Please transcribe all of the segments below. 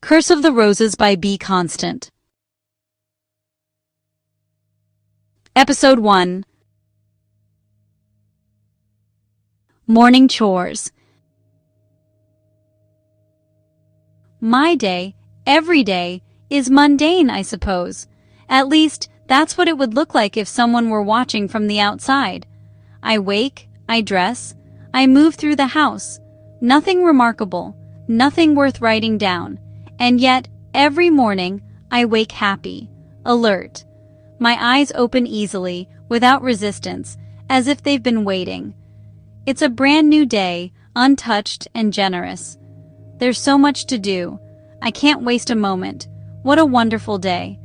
Curse of the Roses by B. Constant. Episode 1. Morning Chores. My day, every day, is mundane, I suppose. At least, that's what it would look like if someone were watching from the outside. I wake, I dress, I move through the house. Nothing remarkable, nothing worth writing down. And yet, every morning, I wake happy, alert. My eyes open easily, without resistance, as if they've been waiting. It's a brand new day, untouched and generous. There's so much to do. I can't waste a moment. What a wonderful day.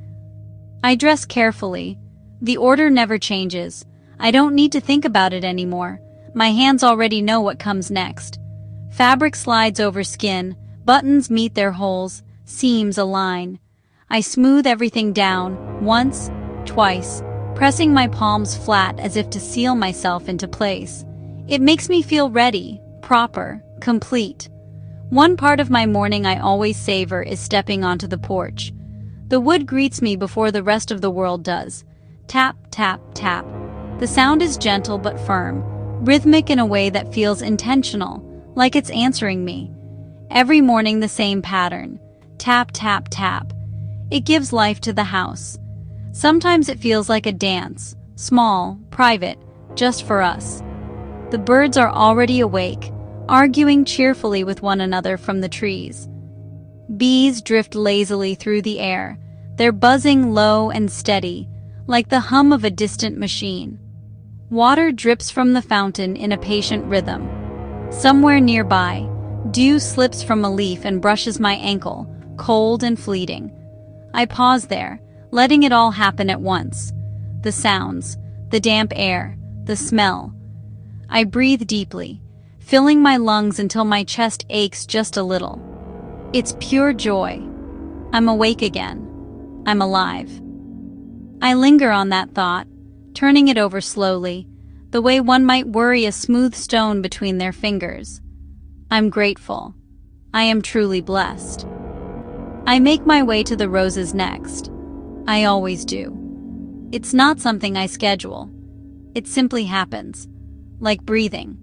I dress carefully. The order never changes. I don't need to think about it anymore. My hands already know what comes next. Fabric slides over skin, buttons meet their holes, seams align. I smooth everything down, once, twice, pressing my palms flat as if to seal myself into place. It makes me feel ready, proper, complete. One part of my morning I always savor is stepping onto the porch. The wood greets me before the rest of the world does. Tap, tap, tap. The sound is gentle but firm, rhythmic in a way that feels intentional, like it's answering me. Every morning the same pattern. Tap, tap, tap. It gives life to the house. Sometimes it feels like a dance, small, private, just for us. The birds are already awake, arguing cheerfully with one another from the trees. Bees drift lazily through the air, their buzzing low and steady, like the hum of a distant machine. Water drips from the fountain in a patient rhythm. Somewhere nearby, dew slips from a leaf and brushes my ankle, cold and fleeting. I pause there, letting it all happen at once. The sounds, the damp air, the smell. I breathe deeply, filling my lungs until my chest aches just a little. It's pure joy. I'm awake again. I'm alive. I linger on that thought, turning it over slowly, the way one might worry a smooth stone between their fingers. I'm grateful. I am truly blessed. I make my way to the roses next. I always do. It's not something I schedule. It simply happens, like breathing.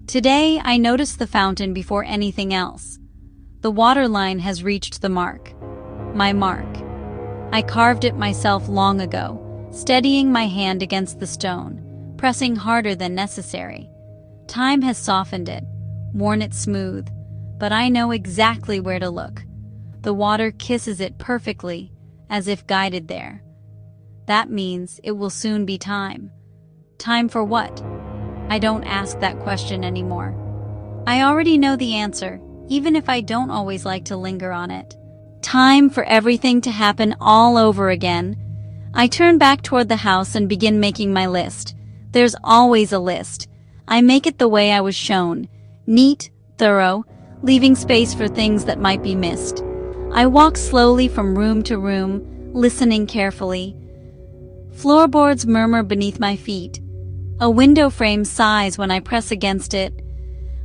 Today, I notice the fountain before anything else. The water line has reached the mark. My mark. I carved it myself long ago, steadying my hand against the stone, pressing harder than necessary. Time has softened it, worn it smooth, but I know exactly where to look. The water kisses it perfectly, as if guided there. That means it will soon be time. Time for what? I don't ask that question anymore. I already know the answer, even if I don't always like to linger on it. Time for everything to happen all over again. I turn back toward the house and begin making my list. There's always a list. I make it the way I was shown. Neat, thorough, leaving space for things that might be missed. I walk slowly from room to room, listening carefully. Floorboards murmur beneath my feet. A window frame sighs when I press against it.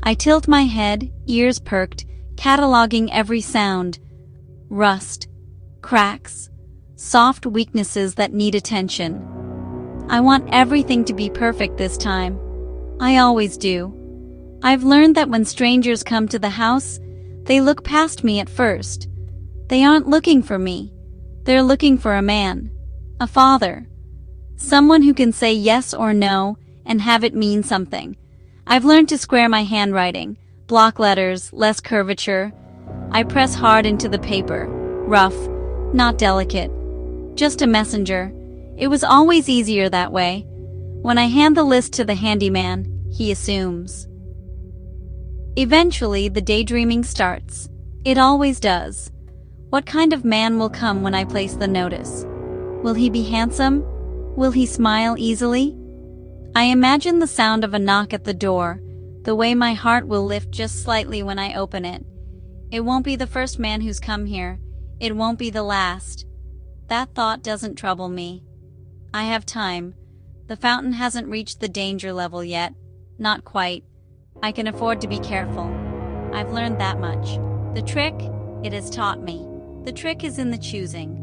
I tilt my head, ears perked, cataloging every sound. Rust, cracks, soft weaknesses that need attention. I want everything to be perfect this time. I always do. I've learned that when strangers come to the house, they look past me at first. They aren't looking for me. They're looking for a man, a father, someone who can say yes or no and have it mean something. I've learned to square my handwriting, block letters, less curvature. I press hard into the paper, rough, not delicate, just a messenger. It was always easier that way. When I hand the list to the handyman, he assumes. Eventually, the daydreaming starts. It always does. What kind of man will come when I place the notice? Will he be handsome? Will he smile easily? I imagine the sound of a knock at the door, the way my heart will lift just slightly when I open it. It won't be the first man who's come here. It won't be the last. That thought doesn't trouble me. I have time. The fountain hasn't reached the danger level yet. Not quite. I can afford to be careful. I've learned that much. The trick It has taught me. The trick is in the choosing.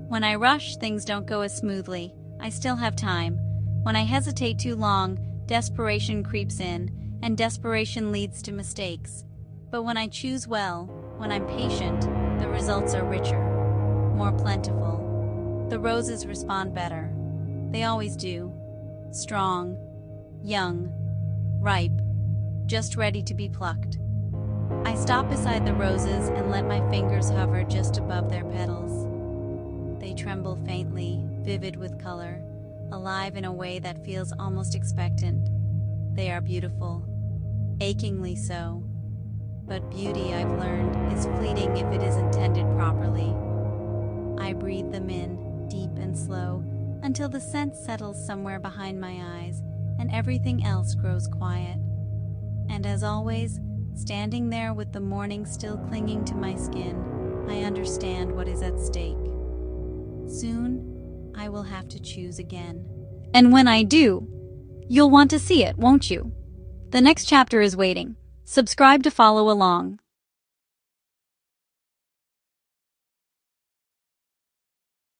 When I rush, things don't go as smoothly. I still have time. When I hesitate too long, desperation creeps in, and desperation leads to mistakes. But when I choose well, when I'm patient, the results are richer, more plentiful. The roses respond better. They always do. Strong, young, ripe, just ready to be plucked. I stop beside the roses and let my fingers hover just above their petals. They tremble faintly, vivid with color, alive in a way that feels almost expectant. They are beautiful, achingly so. But beauty, I've learned, is fleeting if it is intended properly. I breathe them in, deep and slow, until the scent settles somewhere behind my eyes and everything else grows quiet. And as always, standing there with the morning still clinging to my skin, I understand what is at stake. Soon, I will have to choose again. And when I do, you'll want to see it, won't you? The next chapter is waiting. Subscribe to follow along.